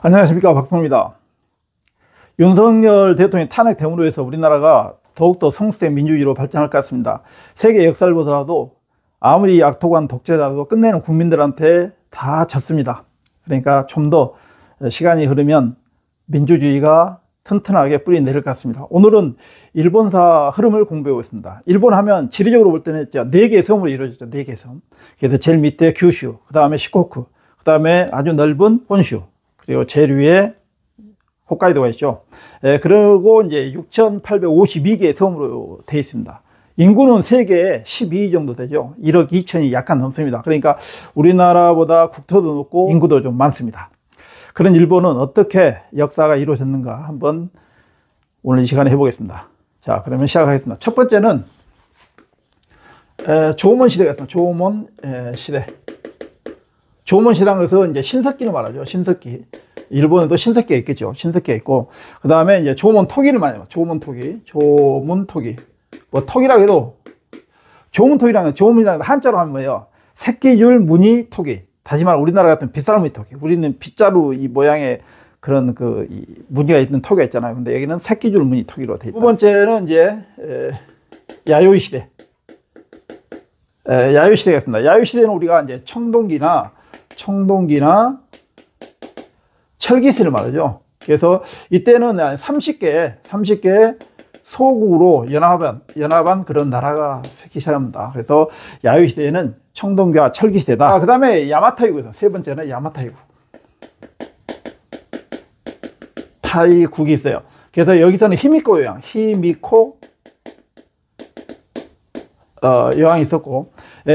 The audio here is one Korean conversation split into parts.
안녕하십니까, 박성호입니다. 윤석열 대통령 탄핵 대응으로 해서 우리나라가 더욱더 성숙된 민주주의로 발전할 것 같습니다. 세계 역사를 보더라도 아무리 악독한 독재자도 끝내는 국민들한테 다 졌습니다. 그러니까 좀 더 시간이 흐르면 민주주의가 튼튼하게 뿌리 내릴 것 같습니다. 오늘은 일본사 흐름을 공부해 보겠습니다. 일본 하면 지리적으로 볼 때는 4개의 섬으로 이루어졌죠. 4개의 섬. 그래서 제일 밑에 규슈, 그 다음에 시코쿠, 그 다음에 아주 넓은 혼슈, 그리고 제일 위에 홋카이도가 있죠. 그리고 이제 6,852개의 섬으로 되어 있습니다. 인구는 세계에 12위 정도 되죠. 1억 2천이 약간 넘습니다. 그러니까 우리나라보다 국토도 높고 인구도 좀 많습니다. 그런 일본은 어떻게 역사가 이루어졌는가 한번 오늘 이 시간에 해보겠습니다. 자, 그러면 시작하겠습니다. 첫 번째는 조몬 시대가 있습니다. 조몬 시대. 조몬 시대라는 것은 이제 신석기를 말하죠. 신석기. 일본에도 신석기가 있겠죠. 신석기가 있고, 그 다음에 이제 조몬 토기를 말해요. 조몬 토기. 조몬 토기. 뭐 토기라고 해도, 조몬 토기라는, 조몬이라는 한자로 하면 뭐예요? 새끼줄 무늬 토기. 다시 말해 우리나라 같은 빗자루 무늬 토기. 우리는 빗자루 이 모양의 그런 이 무늬가 있는 토기가 있잖아요. 근데 여기는 새끼줄 무늬 토기로 되어 있다. 두 번째는 이제 야요이 시대. 야요이 시대가 있습니다. 야요이 시대는 우리가 이제 청동기나 철기세를 말하죠. 그래서 이때는 30개 소국으로 연합한 그런 나라가 생기기 시작합니다. 그래서 야요이 시대에는 청동기와 철기 시대다. 그 다음에 야마타이국에서 세 번째는 야마타이국. 타이국이 있어요. 그래서 여기서는 히미코 여왕이 있었고,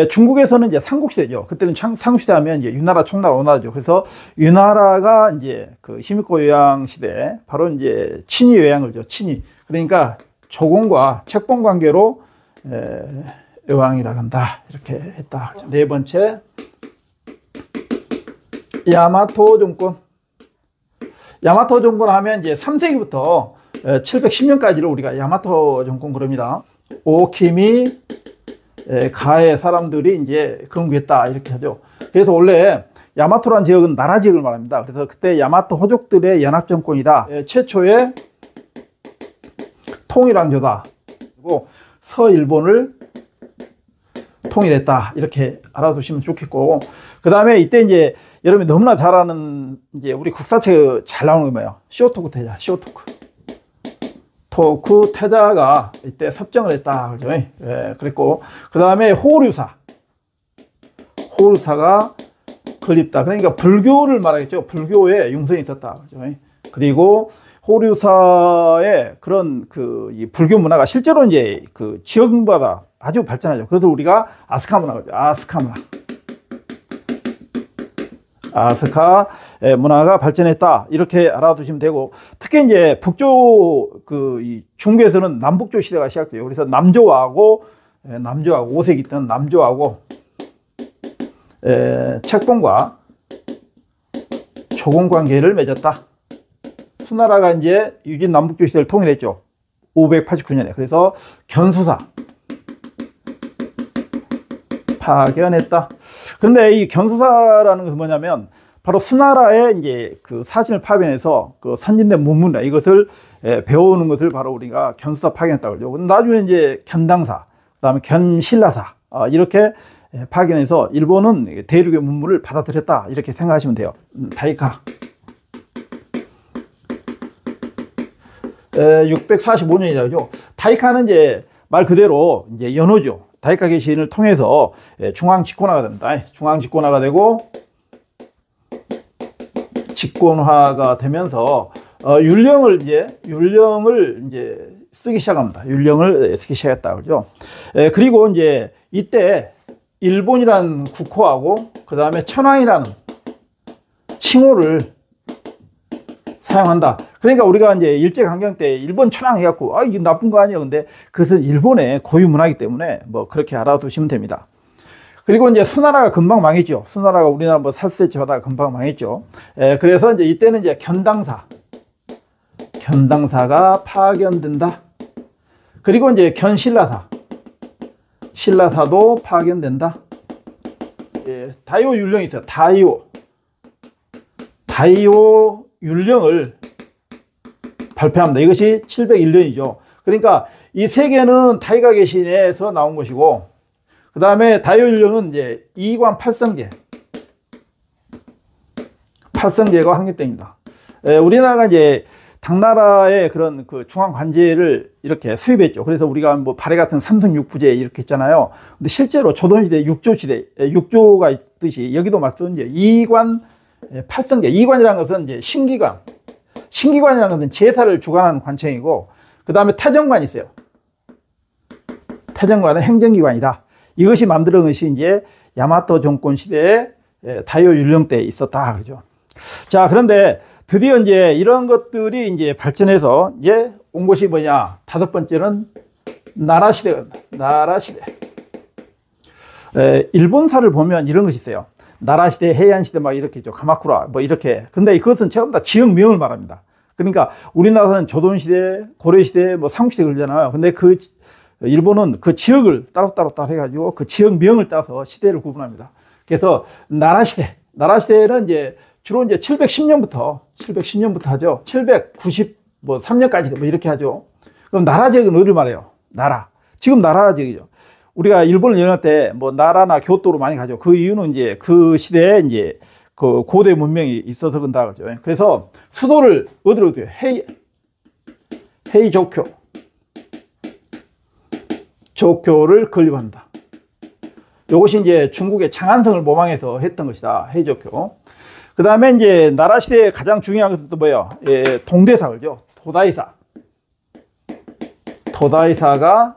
중국에서는 이제 삼국시대죠. 그때는 삼국시대 하면 이제 유나라 총나라 오나라죠. 그래서 유나라가 이제 그 히미코 요양 시대, 바로 이제 친위 요양을 죠. 친위. 그러니까 조공과 책봉 관계로 여왕이라고 한다. 이렇게 했다. 네 번째, 야마토 정권. 야마토 정권 하면 이제 3세기부터 710년까지를 우리가 야마토 정권 그럽니다. 오키미 가의 사람들이 이제 건국했다 이렇게 하죠. 그래서 원래 야마토란 지역은 나라 지역을 말합니다. 그래서 그때 야마토 호족들의 연합 정권이다. 최초의 통일왕조다. 그리고 서일본을 통일했다 이렇게 알아두시면 좋겠고, 그 다음에 이때 이제 여러분이 너무나 잘 아는 이제 우리 국사책 잘 나오는 게 뭐예요? 쇼토쿠 태자, 토쿠 태자가 이때 섭정을 했다. 그죠? 그랬고, 그 다음에 호류사가 건립다. 그러니까 불교를 말하겠죠. 불교에 융성이 있었다. 그죠? 그리고 호류사의 그런 이 불교 문화가 실제로 이제 그 지역마다 아주 발전하죠. 그래서 우리가 아스카 문화가 있죠. 아스카 문화가 발전했다 이렇게 알아두시면 되고, 특히 이제 북조 이 중국에서는 남북조 시대가 시작돼요. 그래서 남조하고 5세기 때는 남조하고 책봉과 조공 관계를 맺었다. 수나라가 이제 유진 남북조 시대를 통일했죠. 589년에. 그래서 견수사 파견했다. 그런데 이 견수사라는 것은 뭐냐면 바로 수나라의 이제 그 사신을 파견해서 그 선진된 문물이나 이것을 배우는 것을 바로 우리가 견수사 파견했다고 그러죠. 나중에 이제 견당사, 그다음에 견신라사 이렇게 파견해서 일본은 대륙의 문물을 받아들였다 이렇게 생각하시면 돼요. 다이카 645년이죠. 다이카는 이제 말 그대로 이제 연호죠. 다이카 개신을 통해서 중앙 집권화가 됩니다. 중앙 집권화가 되고 집권화가 되면서 율령을 이제 쓰기 시작합니다. 율령을 쓰기 시작했다 그러죠. 그리고 이제 이때 일본이라는 국호하고 그 다음에 천황이라는 칭호를 사용한다. 그러니까 우리가 이제 일제강점 때 일본 천황 해갖고 이게 나쁜 거 아니야. 근데 그것은 일본의 고유 문화이기 때문에 뭐 그렇게 알아두시면 됩니다. 그리고 이제 수나라가 금방 망했죠. 수나라가 우리나라 뭐 살세치 하다가 금방 망했죠. 그래서 이제 이때는 이제 견당사가 파견된다. 그리고 이제 신라사도 파견된다. 다이오 율령이 있어요. 다이오 율령을 발표합니다. 이것이 701년이죠. 그러니까 이 세 개는 다이가계신에서 나온 것이고, 그 다음에 다효율령은 이제 이관 팔성제가 확립됩니다. 우리나라가 이제 당나라의 그런 그 중앙 관제를 이렇게 수입했죠. 그래서 우리가 뭐 발해 같은 삼성육부제 이렇게 했잖아요. 근데 실제로 조선시대 육조시대, 육조가 있듯이 여기도 마찬가지 이관 팔성제. 이관이라는 것은 이제 신기관. 신기관이라는 것은 제사를 주관하는 관청이고, 그 다음에 태정관이 있어요. 태정관은 행정기관이다. 이것이 만들어진 것이 이제 야마토 정권 시대에 다효율령 때 있었다. 그러죠. 자, 그런데 드디어 이제 이런 것들이 이제 발전해서 이제 온 것이 뭐냐. 다섯 번째는 나라시대가 나라시대. 일본사를 보면 이런 것이 있어요. 나라시대, 해안시대 막 이렇게 있죠. 가마쿠라 뭐 이렇게. 근데 그것은 전부 다 지역명을 말합니다. 그러니까 우리나라는 조선시대, 고려시대, 뭐 삼국시대 그러잖아요. 근데 그 일본은 그 지역을 따로따로 해가지고 그 지역명을 따서 시대를 구분합니다. 그래서 나라시대는 이제 주로 이제 710년부터 하죠. 793년까지 뭐 이렇게 하죠. 그럼 나라지역은 어디를 말해요? 나라. 지금 나라지역이죠. 우리가 일본을 여행할 때 뭐 나라나 교토로 많이 가죠. 그 이유는 이제 그 시대에 이제 그 고대 문명이 있어서 그런다 그러죠. 그래서 수도를 어디로 둬요? 조교를 건립합니다. 이것이 이제 중국의 장안성을 모방해서 했던 것이다. 헤이조교. 그 다음에 이제 나라시대의 가장 중요한 것은 또 뭐예요? 동대사 그죠? 도다이사가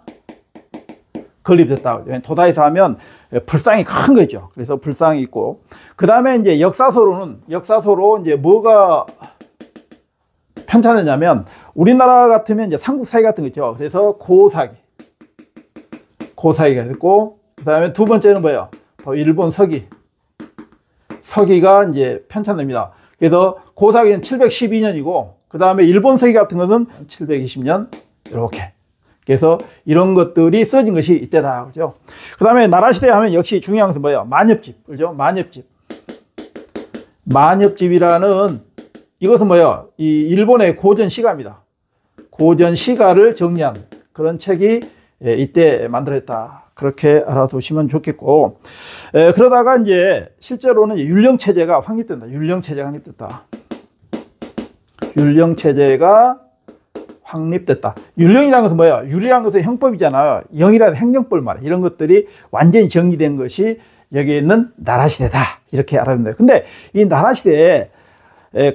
건립됐다. 도다이사 하면 불상이 큰 거죠. 그래서 불상이 있고. 그 다음에 이제 역사서로 이제 뭐가 편찬되냐면, 우리나라 같으면 이제 삼국사기 같은 거 있죠. 그래서 고사기가 됐고, 그 다음에 두 번째는 뭐예요? 일본 서기가 이제 편찬됩니다. 그래서 고사기는 712년이고, 그 다음에 일본 서기 같은 것은 720년, 이렇게. 그래서 이런 것들이 써진 것이 이때다. 그죠? 그 다음에 나라시대 하면 역시 중요한 것은 뭐예요? 만엽집. 그죠? 만엽집이라는 이것은 뭐예요? 이 일본의 고전시가입니다. 고전시가를 정리한 그런 책이 이때 만들어졌다. 그렇게 알아두시면 좋겠고, 그러다가 이제 실제로는 율령체제가 확립된다. 율령체제가 확립됐다. 율령이라는 것은 뭐예요? 율이라는 것은 형법이잖아요. 영이라는 행정법 말이에요. 이런 것들이 완전히 정리된 것이 여기 있는 나라시대다. 이렇게 알아야 됩니다. 근데 이 나라시대에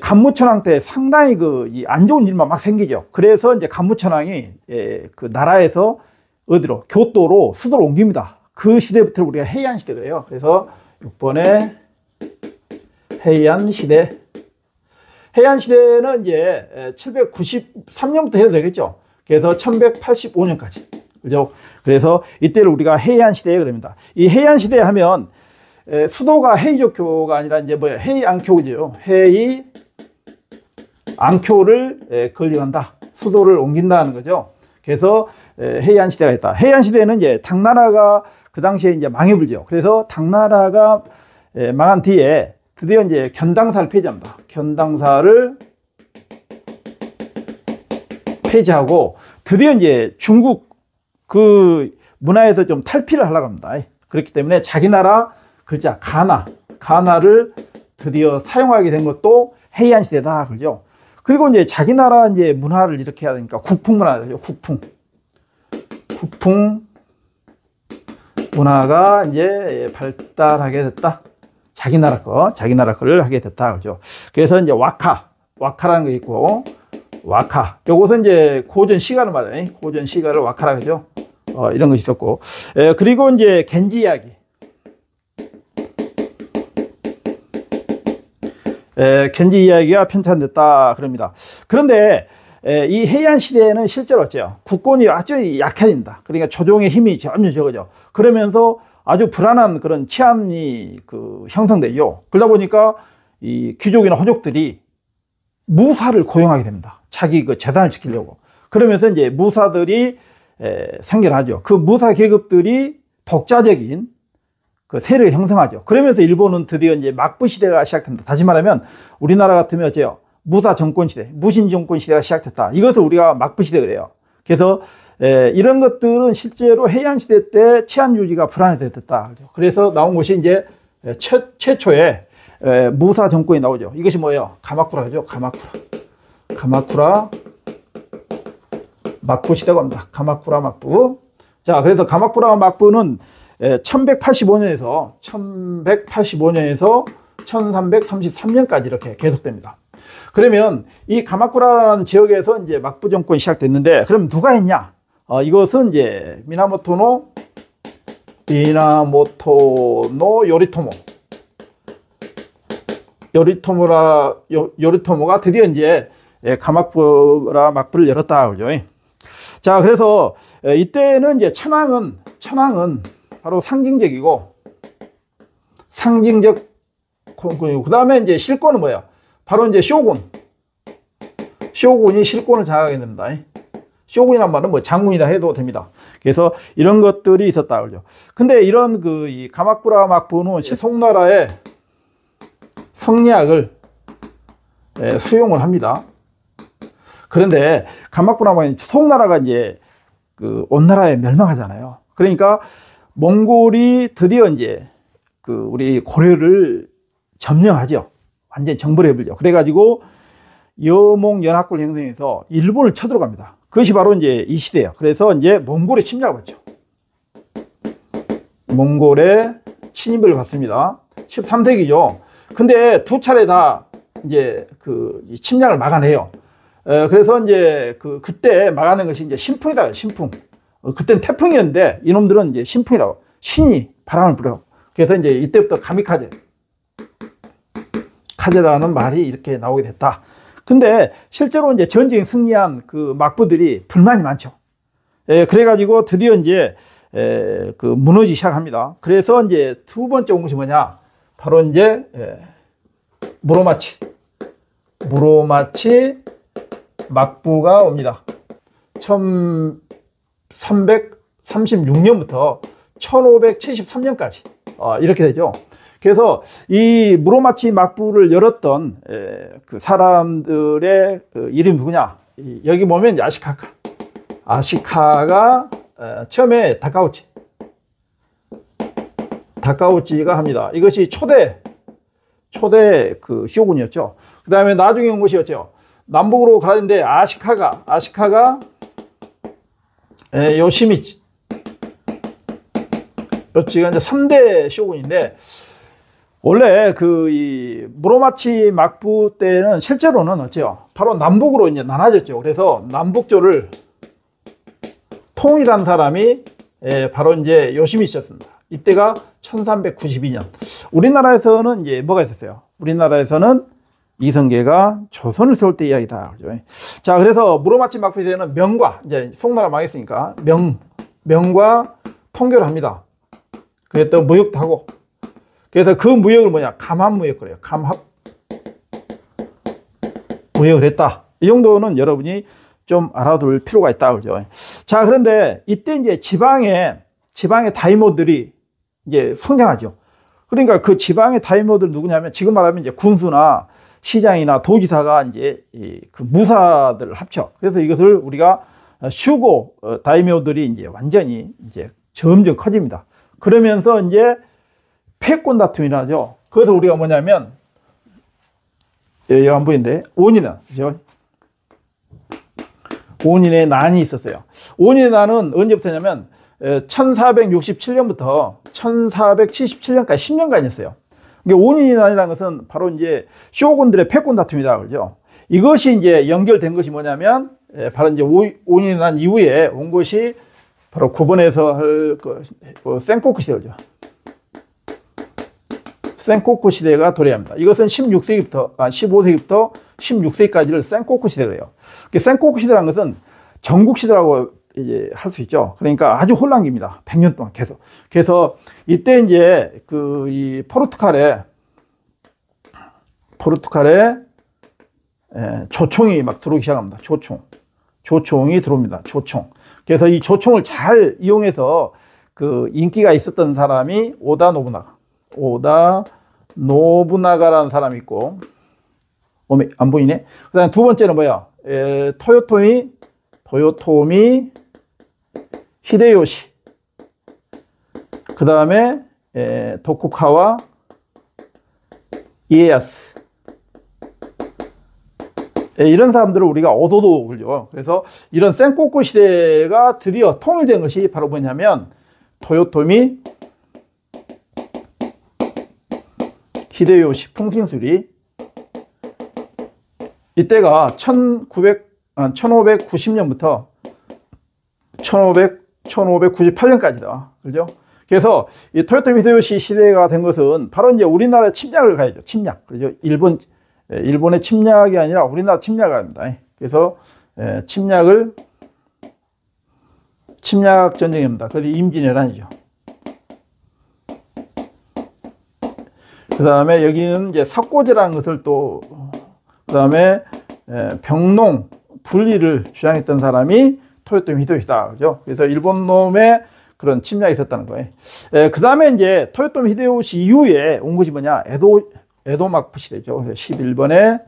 간무천왕 때 상당히 안 좋은 일만 막 생기죠. 그래서 이제 간무천왕이 그 나라에서 어디로? 교토로, 수도로 옮깁니다. 그 시대부터 우리가 해안시대 그래요. 그래서 6번에 해안시대. 해안시대는 이제 793년부터 해도 되겠죠. 그래서 1185년까지. 그죠? 그래서 이때를 우리가 해안시대 그럽니다. 이 해안시대 하면 수도가 헤이조교가 아니라 이제 뭐예요? 헤이안교죠. 헤이안교를 건립한다. 수도를 옮긴다는 거죠. 그래서 해안시대가 있다. 해안시대는 이제 당나라가 그 당시에 이제 망해불죠. 그래서 당나라가 망한 뒤에 드디어 이제 견당사를 폐지합니다. 견당사를 폐지하고 드디어 이제 중국 그 문화에서 좀 탈피를 하려고 합니다. 그렇기 때문에 자기 나라 글자 가나를 드디어 사용하게 된 것도 해안시대다. 그러죠. 그리고 이제 자기 나라 이제 문화를 이렇게 해야 되니까 국풍 문화죠. 국풍 문화가 이제 발달하게 됐다. 자기 나라 거를 하게 됐다. 그죠. 그래서 이제 와카라는 게 있고, 요것은 이제 고전 시가를 말해요. 고전 시가를 와카라 그죠. 이런 것이 있었고, 그리고 이제 겐지 이야기. 겐지 이야기가 편찬됐다. 그럽니다. 그런데 이 해안 시대에는 실제로 어째요? 국권이 아주 약해집니다. 그러니까 조정의 힘이 점점 적어져. 그러면서 아주 불안한 그런 치안이 형성되죠. 그러다 보니까 이 귀족이나 호족들이 무사를 고용하게 됩니다. 자기 재산을 지키려고. 그러면서 이제 무사들이 생겨나죠. 그 무사 계급들이 독자적인 그 세력을 형성하죠. 그러면서 일본은 드디어 이제 막부 시대가 시작된다. 다시 말하면 우리나라 같으면 어째요? 무사 정권 시대, 무신 정권 시대가 시작됐다. 이것을 우리가 막부 시대 그래요. 그래서 이런 것들은 실제로 해양 시대 때 치안 유지가 불안해서 됐다. 그래서 나온 것이 이제 최초의 무사 정권이 나오죠. 이것이 뭐예요? 가마쿠라죠. 가마쿠라 막부 시대가 옵니다. 가마쿠라 막부. 자, 그래서 가마쿠라 막부는 1185년에서 1333년까지 이렇게 계속됩니다. 그러면 이 가마쿠라라는 지역에서 이제 막부 정권이 시작됐는데, 그럼 누가 했냐? 이것은 이제 미나모토노 요리토모가 드디어 이제 가마쿠라 막부를 열었다 그러죠. 자, 그래서 이때는 이제 천황은 바로 상징적 그 다음에 이제 실권은 뭐예요? 바로 이제 쇼군이 실권을 장악하게 됩니다. 쇼군이란 말은 뭐 장군이라 해도 됩니다. 그래서 이런 것들이 있었다 그러죠. 근데 이런 이 가마쿠라 막부는 송나라의 성리학을 수용을 합니다. 그런데 가마쿠라 막부는 송나라가 이제 온 나라에 멸망하잖아요. 그러니까 몽골이 드디어 이제 우리 고려를 점령하죠. 완전히 정벌해버리죠. 그래가지고 여몽연합군을 형성해서 일본을 쳐들어갑니다. 그것이 바로 이제 이 시대예요. 그래서 이제 몽골의 침략을 받죠. 몽골의 침입을 받습니다. 13세기죠. 근데 두 차례 다 이제 침략을 막아내요. 그래서 이제 그때 막아낸 것이 이제 신풍이다. 신풍. 그때는 태풍이었는데 이놈들은 이제 신풍이라고. 신이 바람을 불어. 그래서 이제 이때부터 카제라는 말이 이렇게 나오게 됐다. 근데 실제로 이제 전쟁에 승리한 막부들이 불만이 많죠. 그래가지고 드디어 이제 무너지기 시작합니다. 그래서 이제 두 번째 온 것이 뭐냐? 바로 이제 무로마치 막부가 옵니다. 1336년부터 1573년까지 이렇게 되죠. 그래서 이 무로마치 막부를 열었던 사람들의 이름이 누구냐? 여기 보면 이제 아시카가 처음에 다카우치가 합니다. 이것이 초대 쇼군이었죠. 그 다음에 나중에 온 것이었죠. 남북으로 가는데 아시카가 요시미치가 이제 3대 쇼군인데, 원래 이 무로마치 막부 때는 실제로는 어째요? 바로 남북으로 이제 나눠졌죠. 그래서 남북조를 통일한 사람이 바로 이제 요시미치였습니다. 이때가 1392년. 우리나라에서는 이제 뭐가 있었어요? 우리나라에서는 이성계가 조선을 세울 때 이야기다. 그죠? 자, 그래서 무로마치 막부 때는 명과, 이제 송나라 망했으니까 명과 통교를 합니다. 그래서 또 무역도 하고. 그래서 그 무역을 뭐냐? 감합무역 그래요. 감합 무역을 했다. 이 정도는 여러분이 좀 알아둘 필요가 있다. 그죠? 자, 그런데 이때 이제 지방의 다이모들이 이제 성장하죠. 그러니까 그 지방의 다이모들 누구냐면, 지금 말하면 이제 군수나 시장이나 도지사가 이제 그 무사들을 합쳐. 그래서 이것을 우리가 슈고 다이모들이 이제 완전히 이제 점점 커집니다. 그러면서 이제 패권 다툼이 나죠. 그래서 우리가 뭐냐면, 여기 안 보이는데, 온인의 난이 있었어요. 온인의 난은 언제부터냐면 1467년부터 1477년까지 10년간이었어요. 온인의 난이라는 것은 바로 이제 쇼군들의 패권 다툼이다 그러죠. 이것이 이제 연결된 것이 뭐냐면, 바로 이제 온인의 난 이후에 온 것이 바로 9번에서 할 센코쿠 시대죠. 센코쿠 시대가 도래합니다. 이것은 15세기부터 16세기까지를 센코쿠 시대래요. 센코쿠 시대라는 것은 전국 시대라고 이제 할 수 있죠. 그러니까 아주 혼란기입니다. 100년 동안 계속. 그래서 이때 이제 이 포르투갈에 조총이 막 들어오기 시작합니다. 조총이 들어옵니다. 조총. 그래서 이 조총을 잘 이용해서 인기가 있었던 사람이 오다 노부나가라는 사람이 있고, 안 보이네. 그 다음에 두 번째는 뭐야? 토요토미 히데요시. 그 다음에 도쿠가와 이에야스. 이런 사람들을 우리가 오도도 불려. 그래서 이런 센코쿠 시대가 드디어 통일된 것이 바로 뭐냐면 토요토미 히데요시 풍신수리. 이때가 1590년부터 1598년까지다. 그죠? 그래서 이 토요토미 히데요시 시대가 된 것은 바로 이제 우리나라의 침략을 가야죠. 침략. 그죠? 일본의 침략이 아니라 우리나라 침략을 합니다. 그래서 침략 전쟁입니다. 그래서 임진왜란이죠. 그 다음에 여기는 이제 석고제라는 것을 또, 그 다음에 병농 분리를 주장했던 사람이 토요토미 히데요시다. 그죠? 그래서 일본 놈의 그런 침략이 있었다는 거예요. 그 다음에 이제 토요토미 히데요시 이후에 온 것이 뭐냐? 에도 막부 시대죠. 11번에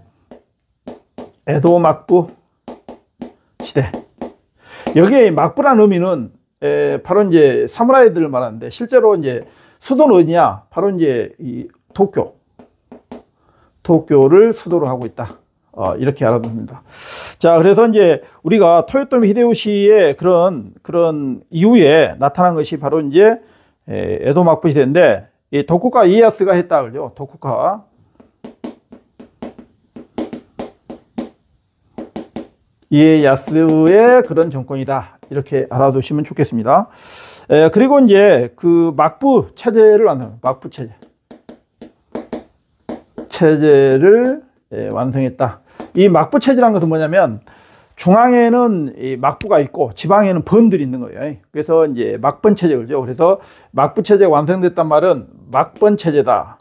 에도 막부 시대. 여기에 막부라는 의미는 바로 이제 사무라이들을 말하는데 실제로 이제 수도는 어디냐? 바로 이제 이 도쿄를 수도로 하고 있다. 이렇게 알아둡니다. 자, 그래서 이제 우리가 토요토미 히데요시의 그런 이후에 나타난 것이 바로 이제 에도 막부 시대인데, 이 도쿠가 이에야스가 했다 그러죠. 도쿠가 이에야스의 그런 정권이다. 이렇게 알아두시면 좋겠습니다. 그리고 이제 그 막부 체제를 막부 체제를 완성했다. 이 막부 체제라는 것은 뭐냐면 중앙에는 이 막부가 있고 지방에는 번들이 있는 거예요. 그래서 이제 막번 체제죠. 그래서 막부 체제가 완성됐단 말은 막번 체제다.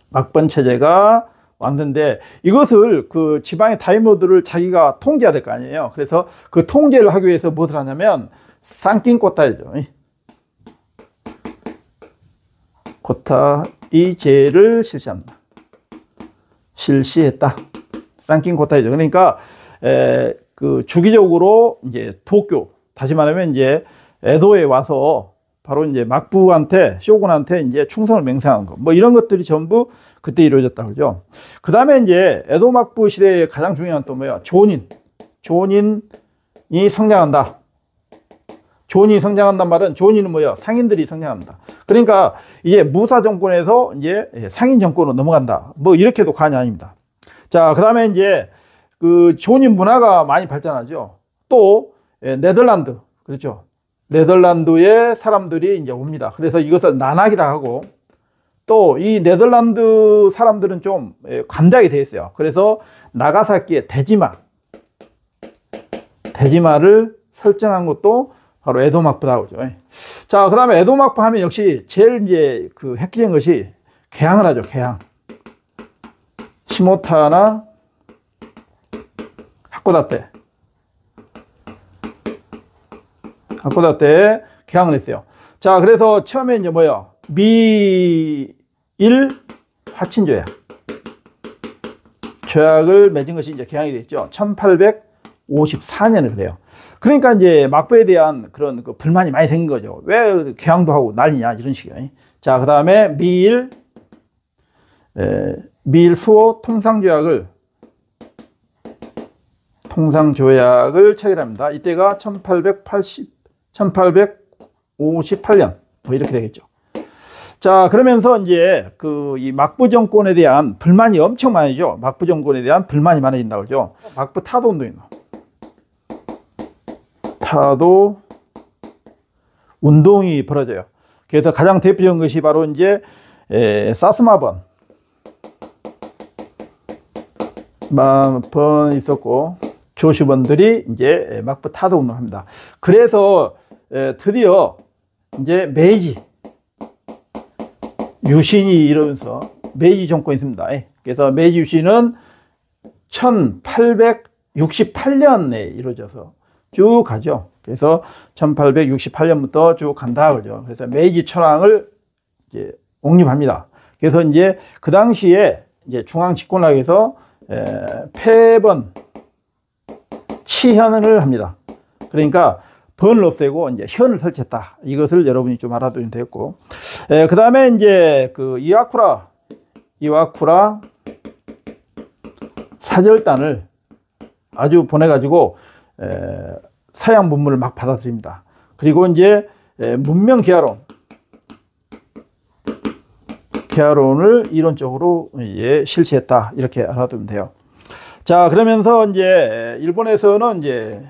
막번 체제가 완성돼. 이것을 그 지방의 다이모들을 자기가 통제해야 될 거 아니에요. 그래서 그 통제를 하기 위해서 무엇을 하냐면 쌍낀 코타이죠. 코타이제를 실시했다. 쌍낀 코타이죠. 그러니까 그 주기적으로 이제 도쿄, 다시 말하면 이제 에도에 와서 바로 이제 막부한테, 쇼군한테 이제 충성을 맹세하는 거, 뭐 이런 것들이 전부 그때 이루어졌다 그러죠. 그 다음에 이제 에도 막부 시대의 가장 중요한 또 뭐야? 조닌이 성장한다. 조닌이 성장한단 말은, 조닌은 뭐야? 상인들이 성장한다. 그러니까 이제 무사 정권에서 이제 상인 정권으로 넘어간다. 뭐 이렇게도 과언이 아닙니다. 자, 그 다음에 이제 그 조닌 문화가 많이 발전하죠. 또 네덜란드, 그렇죠? 네덜란드의 사람들이 이제 옵니다. 그래서 이것을 나나기라 하고, 또 이 네덜란드 사람들은 좀 관대하게 되어 있어요. 그래서 나가사키의 대지마를 설정한 것도 바로 에도 막부다 그죠. 자, 그 다음에 에도 막부 하면 역시 제일 이제 그 획기적인 것이 개항을 하죠. 개항. 시모타나 하코다테 개항을 했어요. 자, 그래서 처음에 이제 뭐야? 미일 화친조약. 조약을 맺은 것이 이제 개항이 됐죠. 1854년에 그래요. 그러니까 이제 막부에 대한 그런 그 불만이 많이 생긴 거죠. 왜 개항도 하고 난리냐, 이런 식이에요. 자, 그 다음에 미일 수호 통상조약을 체결합니다. 이때가 1858년 뭐 이렇게 되겠죠. 자, 그러면서 이제 이 막부 정권에 대한 불만이 엄청 많아지죠. 막부 정권에 대한 불만이 많아진다고 그러죠. 막부 타도 운동이 벌어져요. 그래서 가장 대표적인 것이 바로 이제 사스마번 있었고, 조슈번들이 이제 막부 타도 운동을 합니다. 그래서 드디어 이제 메이지 유신이 이러면서 메이지 정권이 있습니다. 그래서 메이지 유신은 1868년에 이루어져서 쭉 가죠. 그래서 1868년부터 쭉 간다 그러죠. 그래서 메이지 천황을 이제 옹립합니다. 그래서 이제 그 당시에 이제 중앙 집권락에서 패번 치현을 합니다. 그러니까 번을 없애고 이제 현을 설치했다. 이것을 여러분이 좀 알아두면 되겠고, 그 다음에 이제 그 이와쿠라 사절단을 아주 보내가지고 서양 문물을 막 받아들입니다. 그리고 이제 문명 개화론을 이론적으로 실시했다. 이렇게 알아두면 돼요. 자, 그러면서 이제 일본에서는 이제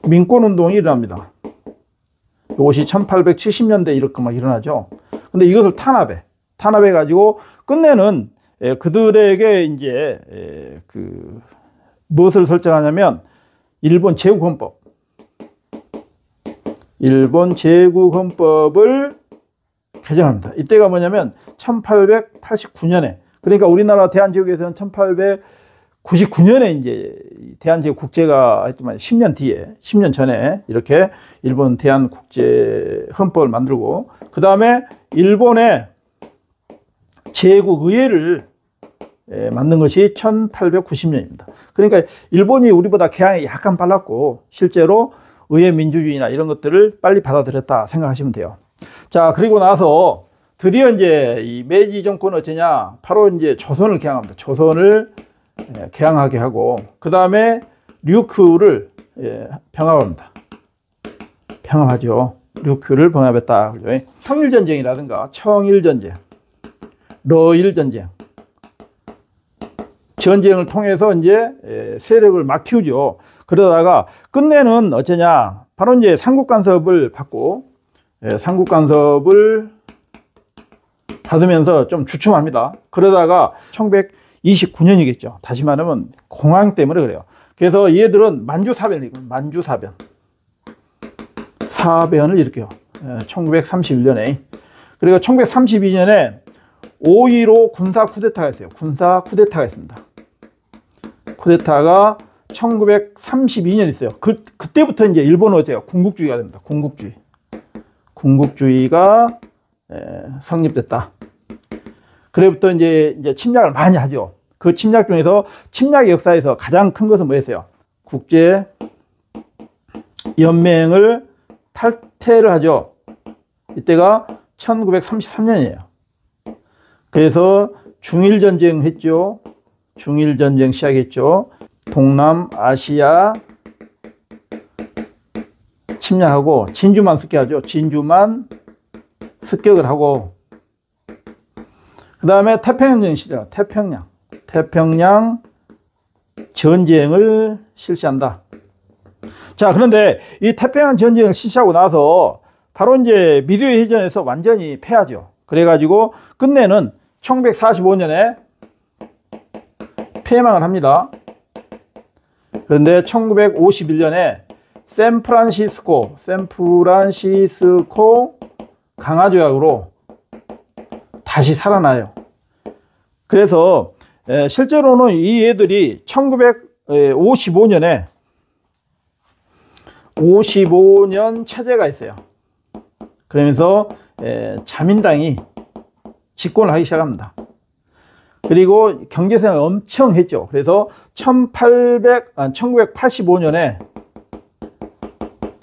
민권 운동이 일어납니다. 이것이 1870년대 이렇게 막 일어나죠. 근데 이것을 탄압해 가지고 끝내는 그들에게 이제 무엇을 설정하냐면 일본 제국헌법을 개정합니다. 이때가 뭐냐면 1889년에, 그러니까 우리나라 대한제국에서는 1899년에 이제 대한제국 국제가 했더만 10년 뒤에, 10년 전에 이렇게 일본 대한국제헌법을 만들고, 그 다음에 일본의 제국의회를 만든 것이 1890년입니다. 그러니까 일본이 우리보다 개항이 약간 빨랐고 실제로 의회 민주주의나 이런 것들을 빨리 받아들였다 생각하시면 돼요. 자, 그리고 나서 드디어 이제 이 메이지 정권은 어쩌냐, 바로 이제 조선을 개항합니다. 조선을 개항하게 하고, 그 다음에 류큐를 병합합니다. 병합하죠. 류큐를 병합했다. 청일전쟁이라든가 청일전쟁, 러일전쟁, 전쟁을 통해서 이제 세력을 막 키우죠. 그러다가 끝내는 어쩌냐, 바로 이제 삼국간섭을 받고, 삼국간섭을 받으면서 좀 주춤합니다. 그러다가 1929년이겠죠. 다시 말하면 공황 때문에 그래요. 그래서 얘들은 사변을 일으켜요. 1931년에. 그리고 1932년에 5.15 군사 쿠데타가 있어요. 군사 쿠데타가 있습니다. 쿠데타가 1932년 있어요. 그때부터 이제 일본은 어때요? 군국주의가 됩니다. 군국주의가 성립됐다. 그래부터 이제 침략을 많이 하죠. 그 침략 중에서 침략의 역사에서 가장 큰 것은 뭐였어요? 국제 연맹을 탈퇴를 하죠. 이때가 1933년이에요. 그래서 중일전쟁 했죠. 중일전쟁 시작했죠. 동남아시아 침략하고 진주만 습격하죠. 진주만 습격을 하고, 그 다음에 태평양 시대, 태평양 전쟁을 실시한다. 자, 그런데 이 태평양 전쟁을 실시하고 나서 바로 이제 미도의 해전에서 완전히 패하죠. 그래가지고 끝내는 1945년에 폐망을 합니다. 그런데 1951년에 샌프란시스코 강화조약으로 다시 살아나요. 그래서 실제로는 이 애들이 1955년 체제가 있어요. 그러면서 자민당이 집권을 하기 시작합니다. 그리고 경제생활 엄청 했죠. 그래서 1985년에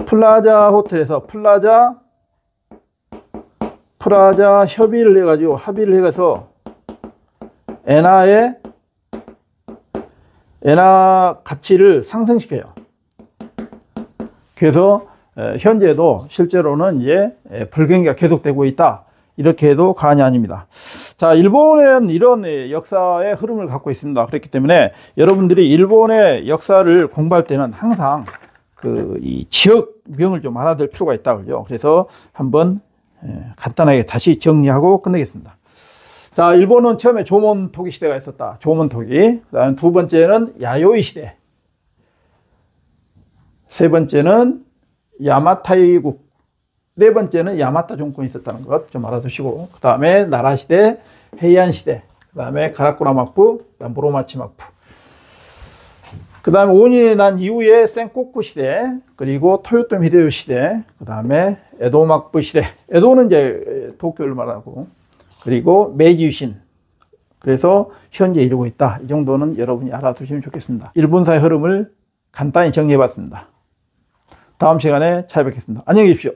플라자 호텔에서 플라자 합의를 해가서 엔화 가치를 상승시켜요. 그래서 현재도 실제로는 이제 불경기가 계속되고 있다. 이렇게 해도 과언이 아닙니다. 자, 일본은 이런 역사의 흐름을 갖고 있습니다. 그렇기 때문에 여러분들이 일본의 역사를 공부할 때는 항상 이 지역명을 좀 알아둘 필요가 있다고요. 그래서 한번 간단하게 다시 정리하고 끝내겠습니다. 자, 일본은 처음에 조몬토기 시대가 있었다. 조몬토기. 그다음 두 번째는 야요이 시대. 세 번째는 야마타이국. 네 번째는 야마타 정권이 있었다는 것 좀 알아두시고, 그 다음에 나라 시대, 헤이안 시대, 그 다음에 가라쿠라 막부, 그다음 무로마치 막부. 그 다음에 5년이 난 이후에 센코쿠 시대, 그리고 토요토미 히데요시 시대, 그 다음에 에도 막부 시대. 에도는 이제 도쿄를 말하고, 그리고 메이지유신. 그래서 현재 이루고 있다. 이 정도는 여러분이 알아두시면 좋겠습니다. 일본사의 흐름을 간단히 정리해 봤습니다. 다음 시간에 찾아뵙겠습니다. 안녕히 계십시오.